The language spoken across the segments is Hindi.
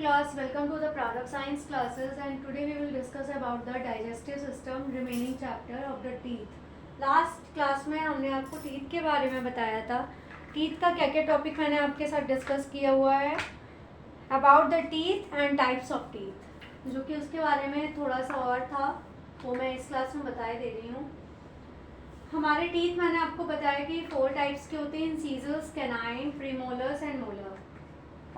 class, welcome to the Product Science classes, and today we will discuss about the digestive system remaining chapter of the teeth. Last class में हमने आपको टीथ के बारे में बताया था. टीथ का क्या क्या टॉपिक मैंने आपके साथ डिस्कस किया हुआ है, about the teeth and types of teeth, जो कि उसके बारे में थोड़ा सा और था, वो मैं इस क्लास में बताए दे रही हूँ. हमारे टीथ मैंने आपको बताया कि 4 टाइप्स के होते हैं, incisors, canine, premolars and molar.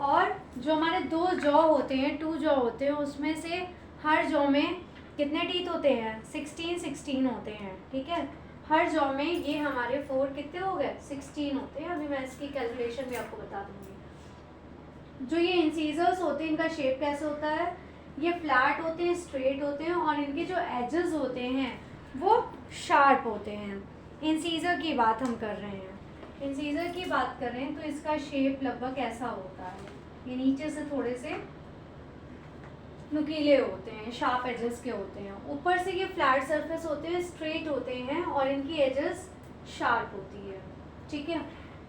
और जो हमारे 2 जॉ होते हैं, 2 जॉ होते हैं, उसमें से हर जॉ में कितने टीथ होते हैं? 16 होते हैं. ठीक है, हर जॉ में ये हमारे 4 कितने हो गए? 16 होते हैं. अभी मैं इसकी कैलकुलेशन भी आपको बता दूंगी. जो ये इंसीजर्स होते हैं, इनका शेप कैसे होता है? ये फ्लैट होते हैं, स्ट्रेट होते हैं, और इनके जो एजेस होते हैं वो शार्प होते हैं. इंसीजर की बात हम कर रहे हैं. इंसीजर की बात कर रहे हैं तो इसका शेप लगभग ऐसा होता है. ये नीचे से थोड़े से नुकीले होते हैं, शार्प एजेस के होते हैं. ऊपर से ये फ्लैट सरफेस होते हैं, स्ट्रेट होते हैं, और इनकी एजेस शार्प होती है. ठीक है,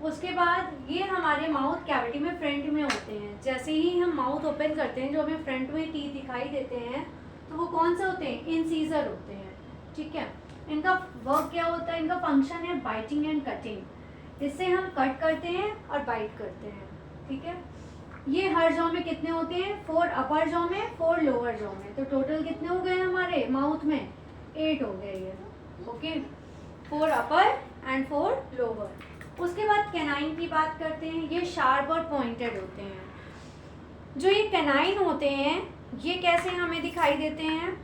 उसके बाद ये हमारे माउथ कैविटी में फ्रंट में होते हैं. जैसे ही हम माउथ ओपन करते हैं, जो हमें फ्रंट में टीथ दिखाई देते हैं, तो वो कौन से होते हैं? इंसीजर होते हैं. ठीक है, इनका वर्क क्या होता है? इनका फंक्शन है बाइटिंग एंड कटिंग. इससे हम कट करते हैं और बाइट करते हैं. ठीक है, ये हर जॉ में कितने होते हैं? 4 अपर जॉ में, 4 लोअर जॉ में. तो टोटल कितने हो गए हमारे माउथ में? 8 हो गए ये. Okay, 4 upper and 4 lower. उसके बाद कैनाइन की बात करते हैं. ये शार्प और पॉइंटेड होते हैं. जो ये कैनाइन होते हैं, ये कैसे हमें दिखाई देते हैं?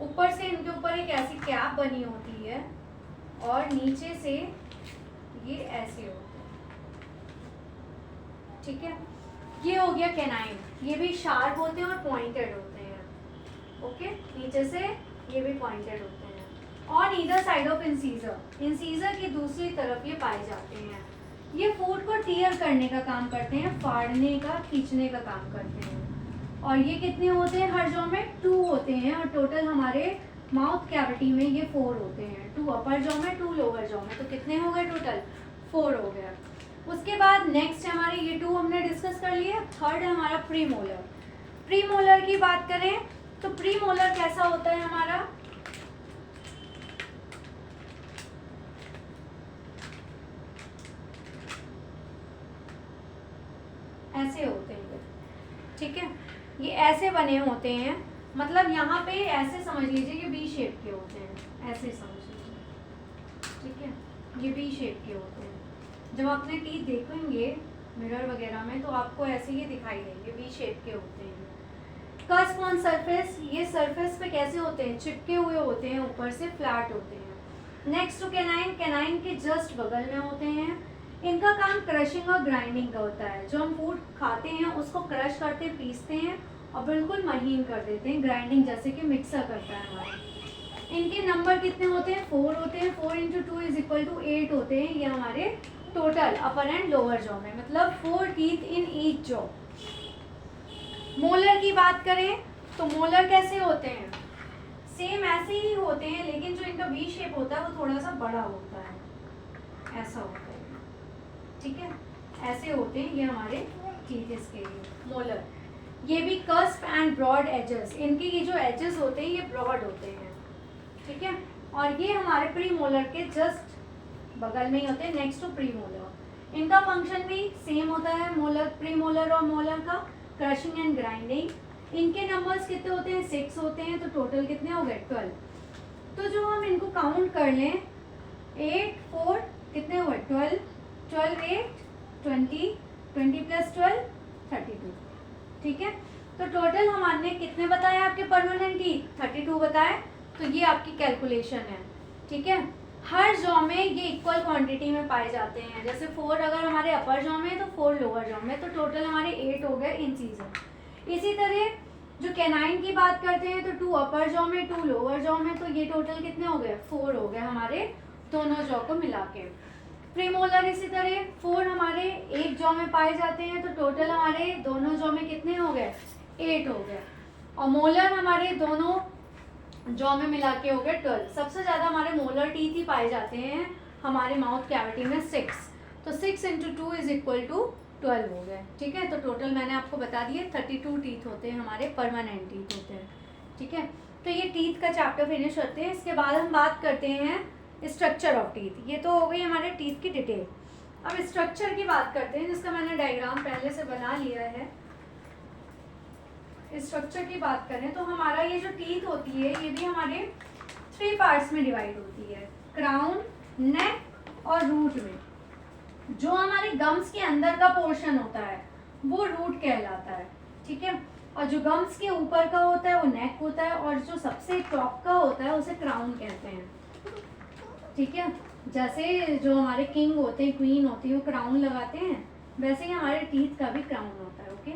ऊपर से इनके ऊपर एक ऐसी कैप बनी होती है, और नीचे से ये ऐसे होते हैं. ठीक है, ये हो गया कैनाइन. ये भी शार्प होते हैं और पॉइंटेड होते हैं. ओके, नीचे से ये भी पॉइंटेड होते हैं. On either side of incisor, incisor की दूसरी तरफ ये पाए जाते हैं. ये फूड को टीयर करने का काम करते हैं, फाड़ने का, खींचने का काम करते हैं. और ये कितने होते हैं? हर जॉ में 2 होते हैं, और टोटल हमारे माउथ कैविटी में ये 4 होते हैं. 2 अपर जॉ में, 2 लोअर जॉ में. तो कितने हो गए टोटल? 4 हो गया. उसके बाद नेक्स्ट हमारे ये 2 हमने डिस्कस कर लिए. थर्ड है हमारा प्रीमोलर. प्रीमोलर की बात करें तो प्रीमोलर कैसा होता है हमारा? ऐसे होते हैं. ठीक है, ये ऐसे बने होते हैं. मतलब यहाँ पे ऐसे समझ लीजिए कि बी शेप के होते हैं. ऐसे समझ लीजिए. ठीक है, ये बी शेप के होते हैं. जब अपने टीथ देखेंगे मिरर वगैरह में, तो आपको ऐसे ही दिखाई देंगे, बी शेप के होते हैं. कस्प ऑन सरफेस, ये सरफेस पे कैसे होते हैं? चिपके हुए होते हैं, ऊपर से फ्लैट होते हैं. नेक्स्ट टू कैनाइन, कैनाइन के जस्ट बगल में होते हैं. इनका काम क्रशिंग और ग्राइंडिंग का होता है. जो हम फूड खाते हैं उसको क्रश करते, पीसते हैं, और बिल्कुल महीन कर देते हैं. ग्राइंडिंग जैसे कि मिक्सर करता है हमारा. इनके नंबर कितने होते हैं? 4 होते हैं. 4 × 2 = 8 होते हैं. ये हमारे total upper and lower jaw में, मतलब 4 teeth in each jaw. Molar की बात करें तो मोलर कैसे होते हैं? सेम ऐसे ही होते हैं, लेकिन जो इनका वी शेप होता है वो थोड़ा सा बड़ा होता है. ऐसा होता है. ठीक है, ऐसे होते हैं ये हमारे टीथ. इसके लिए मोलर. ये भी कस्प एंड ब्रॉड एजेस. इनके ये जो एजेस होते हैं ये ब्रॉड होते हैं. ठीक है, और ये हमारे प्रीमोलर के जस्ट बगल में ही होते हैं, नेक्स्ट टू प्रीमोलर. इनका फंक्शन भी सेम होता है मोलर, प्रीमोलर और मोलर का, क्रशिंग एंड ग्राइंडिंग. इनके नंबर्स कितने होते हैं? 6 होते हैं. तो टोटल कितने हो गए? 12. तो जो हम इनको काउंट कर लें, 8 4 कितने हुए? 12. 12 8 20, 20 + 12 32. ठीक है, तो टोटल हमारे कितने बताए आपके परमानेंट टीथ? 32 बताए. तो ये आपकी कैलकुलेशन है. ठीक है, हर जॉ में ये इक्वल क्वांटिटी में पाए जाते हैं. जैसे 4 अगर हमारे अपर जॉ में, तो 4 लोअर जॉ में. तो टोटल हमारे 8 हो गए इंसीजर. इसी तरह जो कैनाइन की बात करते हैं, तो 2 अपर जॉ में, 2 लोअर जॉ में. तो ये टोटल कितने हो गए? 4 हो गए हमारे दोनों जॉ को मिला के. प्रीमोलर इसी तरह 4 हमारे एक जॉ में पाए जाते हैं. तो टोटल हमारे दोनों जॉ में कितने हो गए? 8 हो गए. और मोलर हमारे दोनों जॉ में मिला के हो गए 12. सबसे ज़्यादा हमारे मोलर टीथ ही पाए जाते हैं हमारे माउथ कैविटी में, 6. तो 6 × 2 = 12 हो गए, ठीक है। तो टोटल मैंने आपको बता दिए 32 टीथ होते हैं हमारे, परमानेंट टीथ होते हैं, ठीक है। तो ये टीथ का चैप्टर फिनिश होते हैं। इसके बाद हम बात करते हैं स्ट्रक्चर ऑफ टीथ। ये तो हो गई हमारे टीथ की डिटेल। अब स्ट्रक्चर की बात करते हैं, जिसका मैंने डायग्राम पहले से बना लिया है। स्ट्रक्चर की बात करें तो हमारा ये जो टीथ होती है ये भी हमारे 3 पार्ट्स में डिवाइड होती है, क्राउन, नेक और रूट में। जो हमारे गम्स के अंदर का पोर्शन होता है वो रूट कहलाता है, ठीक है। और जो गम्स के ऊपर का होता है वो नेक होता है, और जो सबसे टॉप का होता है उसे क्राउन कहते हैं, ठीक है। जैसे जो हमारे किंग होते हैं, क्वीन होती है, वो क्राउन लगाते हैं, वैसे ही हमारे टीथ का भी क्राउन होता है, ओके।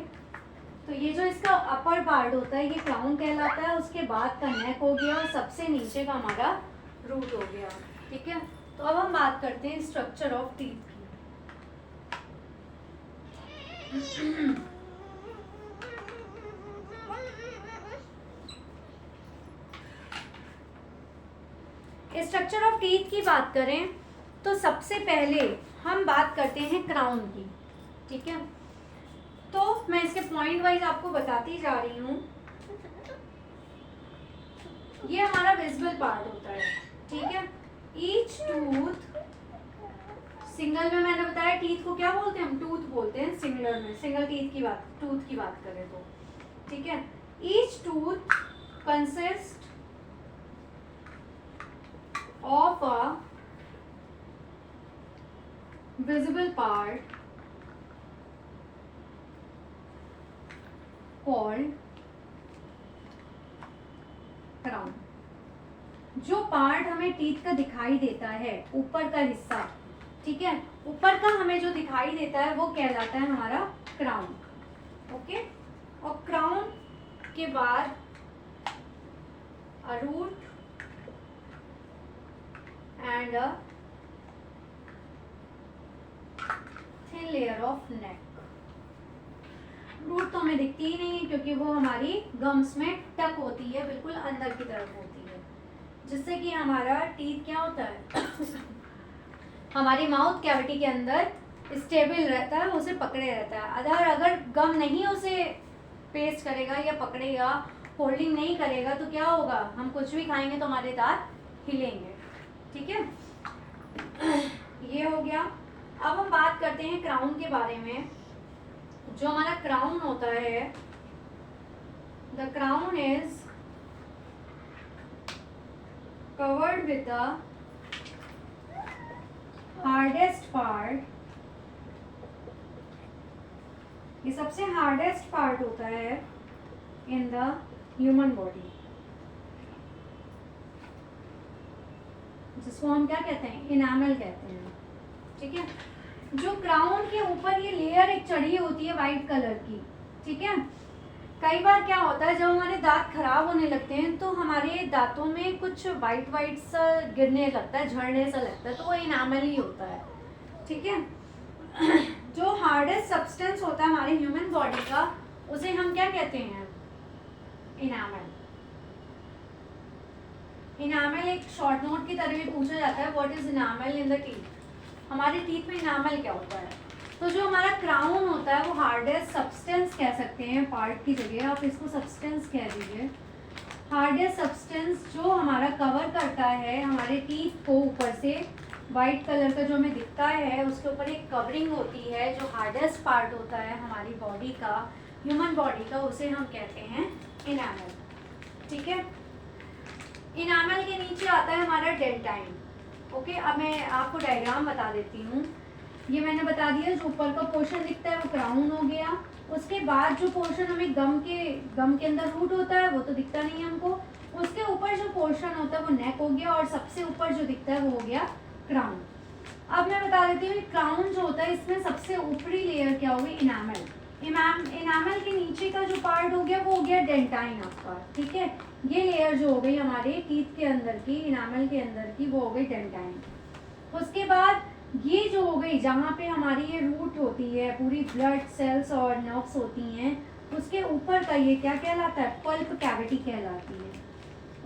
तो ये जो इसका अपर पार्ट होता है ये क्राउन कहलाता है, उसके बाद का नेक हो गया और सबसे नीचे का हमारा रूट हो गया, ठीक है। तो अब हम बात करते हैं स्ट्रक्चर ऑफ टीथ की। स्ट्रक्चर ऑफ टीथ की बात करें तो सबसे पहले हम बात करते हैं क्राउन की, ठीक है। तो मैं इसके पॉइंट वाइज आपको बताती जा रही हूँ। ये हमारा विजिबल पार्ट होता है, ठीक है। ईच टूथ, सिंगल में मैंने बताया टीथ को क्या बोलते हैं हम, टूथ बोलते हैं। सिंगुलर में, सिंगल टीथ की बात, टूथ की बात करें तो, ठीक है। Each tooth consist of a visible part called crown। जो पार्ट हमें टीथ का दिखाई देता है, ऊपर का हिस्सा, ठीक है, ऊपर का हमें जो दिखाई देता है वो कहलाता है हमारा क्राउन, ओके। और क्राउन के बाद a root and a thin layer of neck। Root तो हमें दिखती ही नहीं है क्योंकि वो हमारी गम्स में टक होती है, बिल्कुल अंदर की तरफ होती है, जिससे कि हमारा टीथ क्या होता है हमारी माउथ कैविटी के अंदर स्टेबल रहता है, उसे पकड़े रहता है। अगर गम नहीं उसे पेस्ट करेगा या पकड़ेगा, होल्डिंग नहीं करेगा, तो क्या होगा, हम कुछ भी खाएंगे तो हमारे दांत हिलेंगे, ठीक है। ये हो गया। अब हम बात करते हैं क्राउन के बारे में। जो हमारा क्राउन होता है, the crown is covered with the hardest part. ये सबसे हार्डेस्ट पार्ट होता है इन द ह्यूमन बॉडी, जिसको हम क्या कहते हैं, इनामल कहते हैं, ठीक है। जो क्राउन के ऊपर ये लेयर एक चढ़ी होती है वाइट कलर की, ठीक है। कई बार क्या होता है, जब हमारे दांत खराब होने लगते हैं तो हमारे दांतों में कुछ वाइट वाइट सा गिरने लगता है, झड़ने सा लगता है, तो वो इनामल ही होता है, ठीक है। जो हार्डेस्ट सब्सटेंस होता है हमारे ह्यूमन बॉडी का, उसे हम क्या कहते हैं, इनामल। इनामल एक शॉर्ट नोट की तरह भी पूछा जाता है, what is enamel in the teeth. हमारे टीथ में इनामल क्या होता है। तो जो हमारा क्राउन होता है वो हार्डेस्ट सब्सटेंस कह सकते हैं, पार्ट की जगह आप इसको सब्सटेंस कह दीजिए। हार्डेस्ट सब्सटेंस जो हमारा कवर करता है हमारे टीथ को ऊपर से, वाइट कलर का जो हमें दिखता है, उसके ऊपर एक कवरिंग होती है जो हार्डेस्ट पार्ट होता है हमारी बॉडी का, ह्यूमन बॉडी का, उसे हम कहते हैं इनामल, ठीक है। इनामल के नीचे आता है हमारा डेंटाइन, ओके। अब मैं आपको डायग्राम बता देती हूँ। ये मैंने बता दिया, जो ऊपर का पोर्शन दिखता है वो क्राउन हो गया। उसके बाद जो पोर्शन हमें गम के अंदर रूट होता है वो तो दिखता नहीं है हमको, उसके ऊपर जो पोर्शन होता है वो नेक हो गया, और सबसे ऊपर जो दिखता है वो हो गया क्राउन। अब मैं बता देती हूँ क्राउन जो होता है इसमें सबसे ऊपरी लेयर क्या होगी, इनामल। इनामल के नीचे का जो पार्ट हो गया वो हो गया डेंटाइन आपका, ठीक है। ये लेयर जो हो गई हमारे टीथ के अंदर की, इनामल के अंदर की, वो हो गई डेंटाइन। उसके बाद ये जो हो गई जहाँ पे हमारी ये रूट होती है, पूरी ब्लड सेल्स और नर्व्स होती हैं, उसके ऊपर का ये क्या कहलाता है, पल्प कैविटी कहलाती है।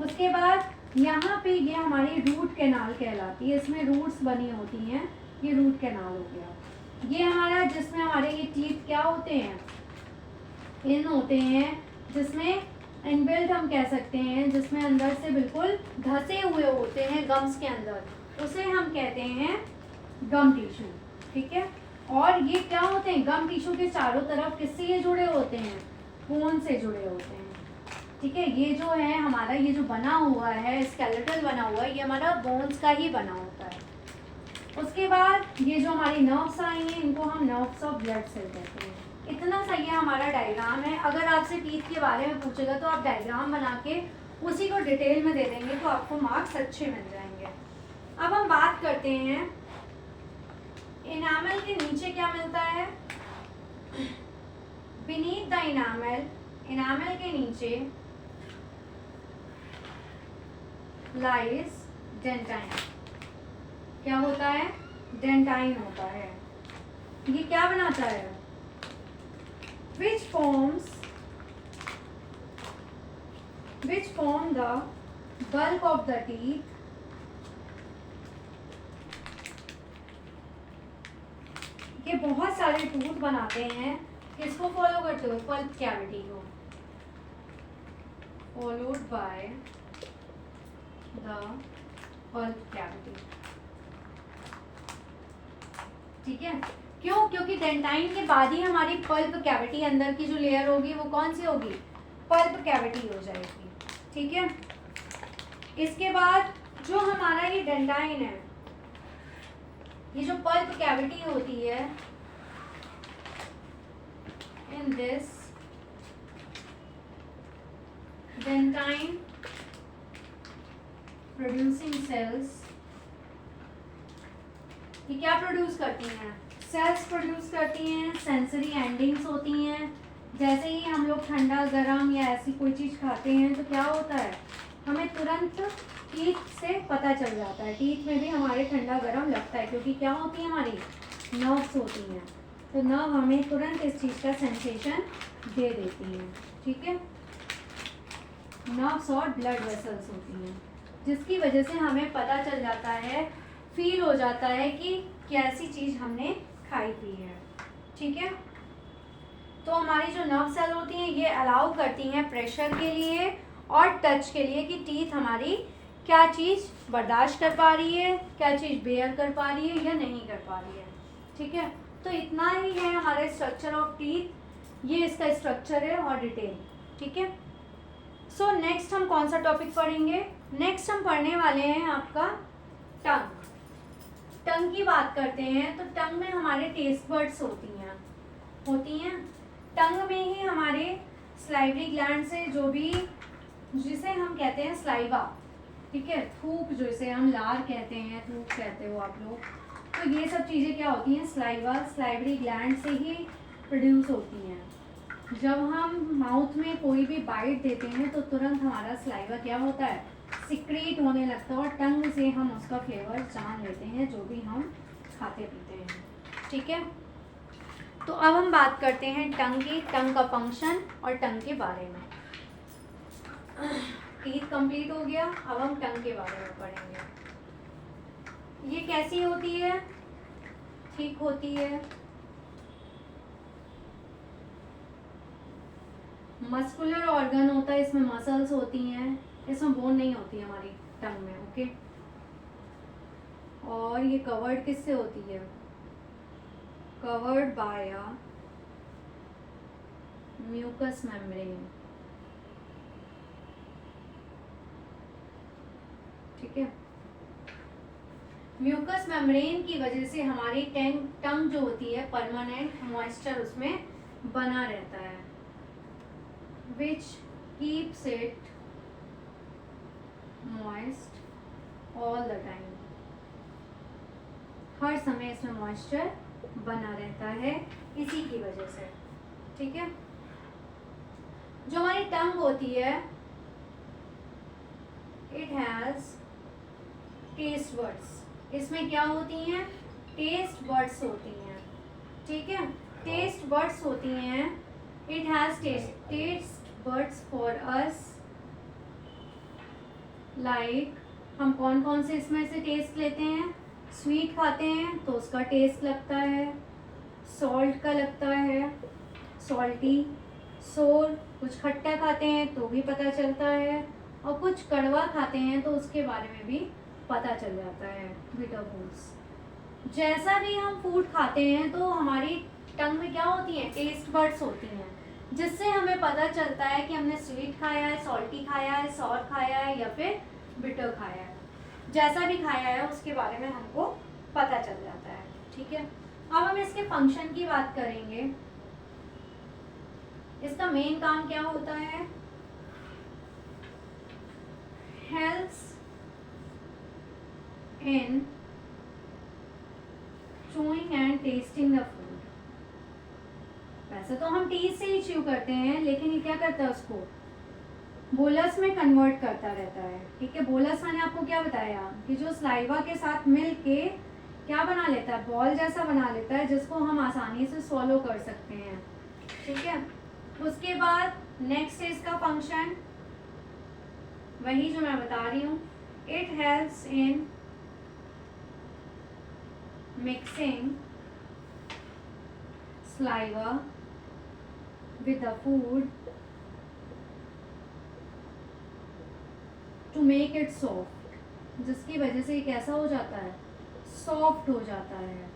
उसके बाद यहाँ पे ये हमारी रूट कैनाल कहलाती है, इसमें रूट्स बनी होती हैं, ये रूट कैनाल हो गया। ये हमारा जिसमें हमारे ये टीथ क्या होते हैं, इन होते हैं, जिसमें इनबिल्ट हम कह सकते हैं, जिसमें अंदर से बिल्कुल धसे हुए होते हैं गम्स के अंदर, उसे हम कहते हैं गम टिश्यू। ठीक है, और ये क्या होते हैं, गम टिश्यू के चारों तरफ किससे ये जुड़े होते हैं, बोन से जुड़े होते हैं। ठीक है, ये जो है हमारा ये जो बना हुआ है स्केलेटल बना हुआ है, ये हमारा बोन्स का ही बना होता है। उसके बाद ये जो हमारी नर्व्स आई हैं, इनको हम नर्व्स ऑफ ब्लड सेल कहते हैं। इतना सही है हमारा डायग्राम है। अगर आपसे टीथ के बारे में पूछेगा तो आप डायग्राम बना के उसी को डिटेल में दे देंगे तो आपको मार्क्स अच्छे मिल जाएंगे। अब हम बात करते हैं इनामल के नीचे क्या मिलता है। बीनीथ द इनामल, इनामल के नीचे लाइज डेंटाइन। क्या होता है, डेंटाइन होता है। ये क्या बनाता है, which form the bulk of the teeth, ये बहुत सारे टूथ बनाते हैं। किसको फॉलो करते हुए, पल्प कैविटी को, followed by the pulp cavity. ठीक है, क्यों, क्योंकि डेंटाइन के बाद ही हमारी पल्प कैविटी अंदर की जो लेयर होगी वो कौन सी होगी, पल्प कैविटी हो जाएगी। ठीक है, इसके बाद जो हमारा ये डेंटाइन है, ये जो पल्प कैविटी होती है, in this dentine producing sales, ये क्या प्रोड्यूस करती हैं, सेल्स प्रोड्यूस करती हैं, सेंसरी एंडिंग्स होती हैं। जैसे ही हम लोग ठंडा गर्म या ऐसी कोई चीज़ खाते हैं तो क्या होता है, हमें तुरंत टीथ से पता चल जाता है, टीथ में भी हमारे ठंडा गर्म लगता है, क्योंकि क्या होती है, हमारी नर्व्स होती हैं। तो नर्व हमें तुरंत इस चीज़ का सेंसेशन दे देती है। ठीक है, नर्व्स और ब्लड वेसल्स होती हैं, जिसकी वजह से हमें पता चल जाता है, फील हो जाता है कि कैसी चीज़ हमने खाई पी है। ठीक है, तो हमारी जो नर्व सेल होती हैं ये अलाउ करती हैं प्रेशर के लिए और टच के लिए कि टीथ हमारी क्या चीज़ बर्दाश्त कर पा रही है, क्या चीज़ बेयर कर पा रही है या नहीं कर पा रही है। ठीक है, तो इतना ही है हमारे स्ट्रक्चर ऑफ टीथ, ये इसका स्ट्रक्चर है और डिटेल। ठीक है, सो नेक्स्ट हम कौन सा टॉपिक पढ़ेंगे, नेक्स्ट हम पढ़ने वाले हैं आपका टंग। टंग की बात करते हैं तो टंग में हमारे टेस्ट बर्ड्स होती हैं। टंग में ही हमारे स्लाइवरी ग्लैंड से जो भी, जिसे हम कहते हैं स्लाइवा, ठीक है, थूक, जिसे हम लार कहते हैं, थूक कहते हो आप लोग, तो ये सब चीज़ें क्या होती हैं, स्लाइवा, स्लाइवरी ग्लैंड से ही प्रोड्यूस होती हैं। जब हम माउथ में कोई भी बाइट देते हैं तो तुरंत हमारा स्लाइवा क्या होता है, सिक्रीट होने लगता है और टंग से हम उसका फ्लेवर जान लेते हैं जो भी हम खाते पीते हैं। ठीक है, तो अब हम बात करते हैं टंग की, टंग का फंक्शन और टंग के बारे में। टीथ कंप्लीट हो गया, अब हम टंग के बारे में पढ़ेंगे। ये कैसी होती है, ठीक होती है, मस्कुलर ऑर्गन होता है, इसमें मसल्स होती हैं, इसमें बोन नहीं होती है हमारी टंग में। ओके, और ये कवर्ड किससे होती है, covered by a mucous membrane. ठीक है, म्यूकस मेम्ब्रेन की वजह से हमारी टंग जो होती है परमानेंट मॉइस्चर उसमें बना रहता है, which keeps it moist all the time. हर समय इसमें मॉइस्चर बना रहता है इसी की वजह से। ठीक है, जो हमारी टंग होती है, इट हैज टेस्ट बर्ड्स, इसमें क्या होती हैं, टेस्ट बर्ड्स होती हैं। ठीक है, टेस्ट बर्ड्स होती हैं, it has taste buds for us, like हम कौन कौन से इसमें से टेस्ट लेते हैं, स्वीट खाते हैं तो उसका टेस्ट लगता है, सॉल्ट का लगता है, सॉल्टी, सोर, कुछ खट्टा खाते हैं तो भी पता चलता है, और कुछ कड़वा खाते हैं तो उसके बारे में भी पता चल जाता है, बिटर फूड्स। जैसा भी हम फूड खाते हैं तो हमारी टंग में क्या होती है, टेस्ट बड्स होती हैं, जिससे हमें पता चलता है कि हमने स्वीट खाया है, सॉल्टी खाया है, सॉर खाया है या फिर बिटर खाया है। जैसा भी खाया है उसके बारे में हमको पता चल जाता है। ठीक है, अब हम इसके फंक्शन की बात करेंगे। इसका मेन काम क्या होता है, helps in chewing and testing the food. वैसे तो हम टीथ से ही च्यू करते हैं, लेकिन ये क्या करता है, उसको बोलस में कन्वर्ट करता रहता है। ठीक है, बोलस मैंने आपको क्या बताया कि जो स्लाइवा के साथ मिल के क्या बना लेता है, बॉल जैसा बना लेता है, जिसको हम आसानी से स्वॉलो कर सकते हैं। ठीक है, उसके बाद नेक्स्ट है इसका फंक्शन, वही जो मैं बता रही हूँ, it helps in mixing saliva with the food to make it soft, जिसकी वजह से ये कैसा हो जाता है, सॉफ्ट हो जाता है।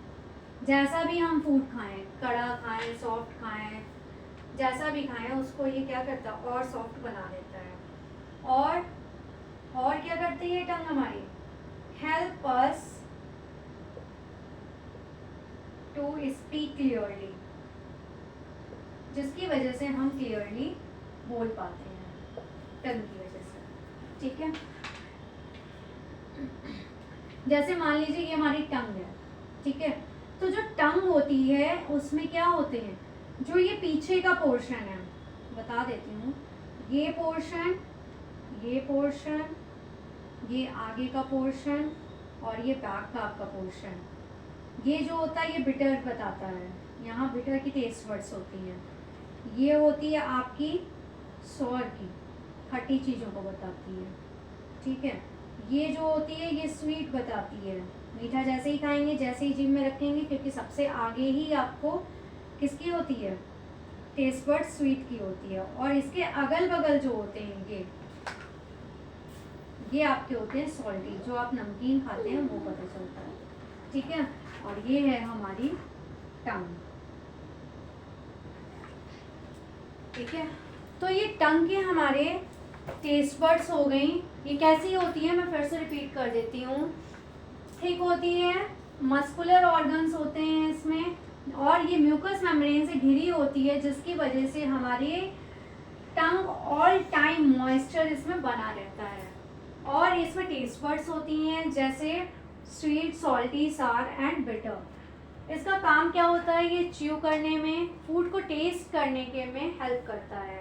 जैसा भी हम फूड खाएं, कड़ा खाएं, सॉफ्ट खाएं, जैसा भी खाएं, उसको ये क्या करता है, और सॉफ्ट बना देता है। और क्या करती है टंग हमारी, help us to speak clearly, जिसकी वजह से हम क्लियरली बोल पाते हैं टंग की वजह से। ठीक है, जैसे मान लीजिए ये हमारी टंग है। ठीक है, तो जो टंग होती है उसमें क्या होते हैं, जो ये पीछे का पोर्शन है, बता देती हूँ, ये पोर्शन, ये पोर्शन, ये आगे का पोर्शन और ये बैक का आपका पोर्शन, ये जो होता है ये बिटर बताता है। यहाँ बिटर की टेस्ट वर्ड्स होती हैं। ये होती है आपकी सॉर की, खट्टी चीज़ों को बताती है। ठीक है, ये जो होती है ये स्वीट बताती है, मीठा जैसे ही खाएंगे, जैसे ही जीभ में रखेंगे, क्योंकि सबसे आगे ही आपको किसकी होती है, टेस्ट बर्ड स्वीट की होती है। और इसके अगल बगल जो होते हैं ये आपके होते हैं सॉल्टी, जो आप नमकीन खाते हैं वो पता चलता है। ठीक है, और ये है हमारी टंग। ठीक है, तो ये टंग के हमारे टेस्ट बर्ड्स हो गई। ये कैसी होती है, मैं फिर से रिपीट कर देती हूँ। थिक होती है, मस्कुलर ऑर्गन्स होते हैं इसमें, और ये म्यूकस मेम्ब्रेन से घिरी होती है, जिसकी वजह से हमारी टंग ऑल टाइम मॉइस्चर इसमें बना रहता है। और इसमें टेस्ट बर्ड्स होती हैं, जैसे स्वीट, सॉल्टी, सार एंड बिटर। इसका काम क्या होता है, ये च्यू करने में, फूड को टेस्ट करने के में हेल्प करता है।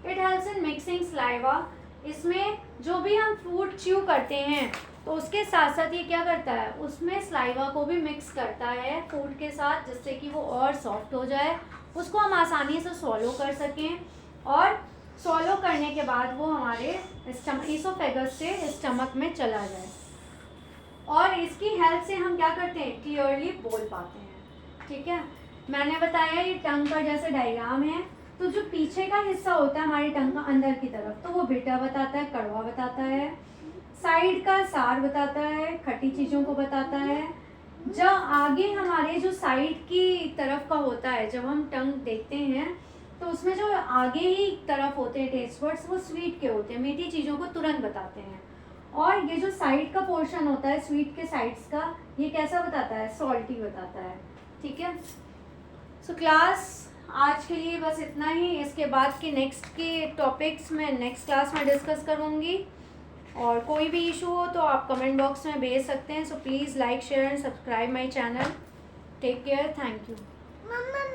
It helps in mixing saliva. इसमें जो भी हम फूड च्यू करते हैं तो उसके साथ साथ ये क्या करता है, उसमें सलाइवा को भी मिक्स करता है फूड के साथ, जिससे कि वो और सॉफ्ट हो जाए, उसको हम आसानी से स्वॉलो कर सकें, और स्वॉलो करने के बाद वो हमारे इसोफेगस से स्टमक में चला जाए। और इसकी हेल्प से हम क्या करते हैं, क्लियरली बोल पाते हैं। ठीक है, मैंने बताया ये टंग पर जैसे डायग्राम है, तो जो पीछे का हिस्सा होता है हमारी टंग का अंदर की तरफ, तो वो बिटर बताता है, कड़वा बताता है। साइड का सार बताता है, खट्टी चीज़ों को बताता है। जब आगे हमारे जो साइड की तरफ का होता है, जब हम टंग देखते हैं तो उसमें जो आगे ही तरफ होते हैं टेस्ट बर्ड्स, वो स्वीट के होते हैं, मीठी चीज़ों को तुरंत बताते हैं। और ये जो साइड का पोर्शन होता है स्वीट के साइड्स का, ये कैसा बताता है, सॉल्टी बताता है। ठीक है, सो क्लास आज के लिए बस इतना ही। इसके बाद के नेक्स्ट के टॉपिक्स मैं नेक्स्ट क्लास में डिस्कस करूँगी, और कोई भी इशू हो तो आप कमेंट बॉक्स में भेज सकते हैं। So please like, share and subscribe my channel. Take care, thank you.